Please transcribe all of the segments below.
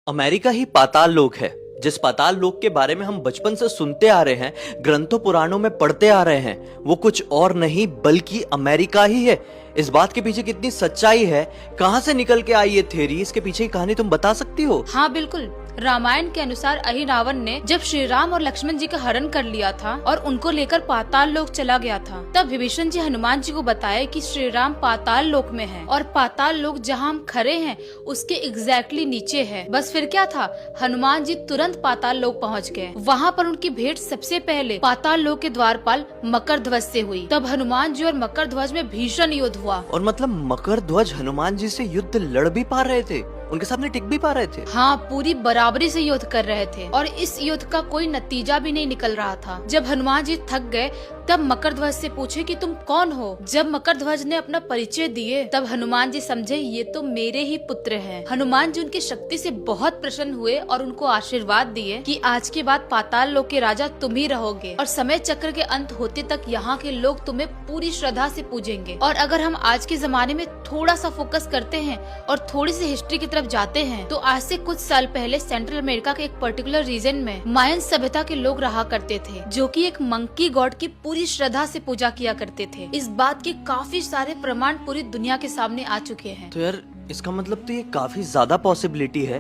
America ही पाताल लोक है। जिस पाताल लोक के बारे में हम बचपन से सुनते आ रहे हैं, ग्रंथों पुराणों में पढ़ते आ रहे हैं, वो कुछ और नहीं बल्कि अमेरिका ही है। इस बात के पीछे कितनी सच्चाई है, कहां से निकल के आई ये थ्योरी, इसके पीछे की कहानी तुम बता सकती हो? हाँ बिल्कुल। रामायण के अनुसार अहिरावण ने जब श्री राम और लक्ष्मण जी का हरण कर लिया था और उनको लेकर पाताल लोक चला गया था, तब विभीषण जी हनुमान जी को बताया कि श्री राम पाताल लोक में है और पाताल लोक जहाँ हम खड़े हैं उसके एग्जैक्टली नीचे है। बस फिर क्या था, हनुमान जी तुरंत पाताल लोक पहुँच गए। वहाँ पर उनकी भेंट सबसे पहले पाताल लोक के द्वारपाल मकर ध्वज से हुई। तब हनुमान जी और मकर ध्वज में भीषण युद्ध हुआ। और मतलब मकर ध्वज हनुमान जी से युद्ध लड़ भी पा रहे थे, उनके सामने टिक भी पा रहे थे? हाँ, पूरी बराबरी से युद्ध कर रहे थे और इस युद्ध का कोई नतीजा भी नहीं निकल रहा था। जब हनुमान जी थक गए तब मकर ध्वज से पूछे कि तुम कौन हो। जब मकर ध्वज ने अपना परिचय दिए तब हनुमान जी समझे ये तो मेरे ही पुत्र हैं। हनुमान जी उनकी शक्ति से बहुत प्रसन्न हुए और उनको आशीर्वाद दिए कि आज के बाद पाताल लोक के राजा तुम ही रहोगे और समय चक्र के अंत होते तक यहाँ के लोग तुम्हें पूरी श्रद्धा से पूजेंगे। और अगर हम आज के जमाने में थोड़ा सा फोकस करते हैं और थोड़ी सी हिस्ट्री की तरफ जाते हैं तो आज से कुछ साल पहले सेंट्रल अमेरिका के एक पर्टिकुलर रीजन में मायन सभ्यता के लोग रहा करते थे, जो कि एक मंकी गॉड की पूरी श्रद्धा से पूजा किया करते थे। इस बात के काफी सारे प्रमाण पूरी दुनिया के सामने आ चुके हैं। तो यार इसका मतलब तो ये काफी ज्यादा पॉसिबिलिटी है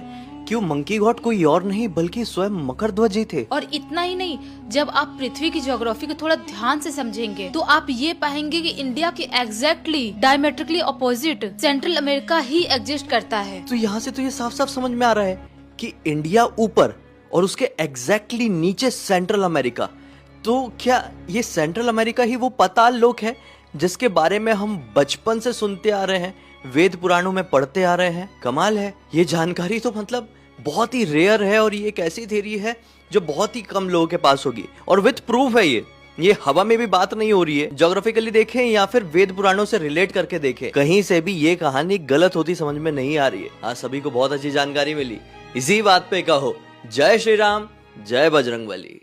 कि वो मंकी गॉड कोई और नहीं बल्कि स्वयं मकर ध्वज ही थे। और इतना ही नहीं, जब आप पृथ्वी की ज्योग्राफी को थोड़ा ध्यान से समझेंगे तो आप ये पाएंगे कि इंडिया के exactly diametrically opposite Central America ही एग्जिस्ट करता है। तो यहाँ से तो ये साफ साफ समझ में आ रहा है कि इंडिया ऊपर और उसके एग्जैक्टली नीचे सेंट्रल अमेरिका। तो क्या ये सेंट्रल अमेरिका ही वो पाताल लोक है जिसके बारे में हम बचपन से सुनते आ रहे हैं, वेद पुराणों में पढ़ते आ रहे हैं? कमाल है, ये जानकारी तो मतलब बहुत ही रेयर है और ये एक ऐसी थ्योरी है जो बहुत ही कम लोगों के पास होगी और विथ प्रूफ है। ये हवा में भी बात नहीं हो रही है। ज्योग्राफिकली देखें या फिर वेद पुराणों से रिलेट करके देखें, कहीं से भी ये कहानी गलत होती समझ में नहीं आ रही है। आज सभी को बहुत अच्छी जानकारी मिली। इसी बात पे कहो जय श्री राम, जय बजरंगबली।